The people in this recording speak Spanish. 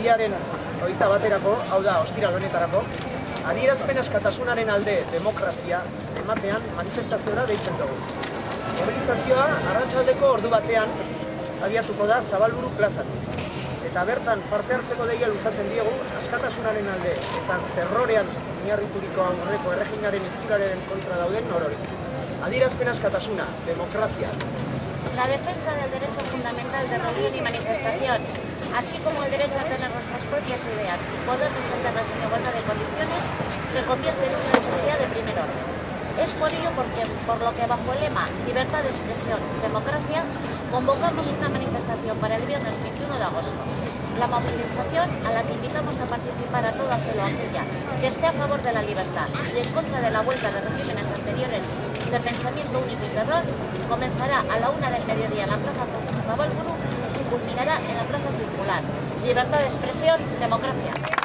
Urriaren 21erako, hau da, ostiral honetarako, adierazpen askatasunaren alde demokrazia ematean manifestaziora deitzen dugu. Mobilizazioa arratsaldeko ordu batean abiatuko da Zabalburu plazatik. Eta bertan parte hartzeko deia luzatzen diegu askatasunaren alde eta terrorean oinarrituriko aurreko erreginaren itzularen kontra dauden norori. Adierazpen askatasuna, democracia. La defensa del derecho fundamental de reunión y manifestación, así como el derecho a tener nuestras propias ideas y poder defenderlas en igualdad de condiciones, se convierte en una necesidad de primer orden. Es por ello por lo que bajo el lema Libertad de expresión, democracia, convocamos una manifestación para el viernes 21 de agosto. La movilización a la que invitamos a participar a todo aquel o aquella que esté a favor de la libertad y en contra de la vuelta de regímenes anteriores de pensamiento único y terror, comenzará a la 1 del mediodía en la Plaza Zabalburu y culminará en la Plaza Circular. Libertad de expresión, democracia.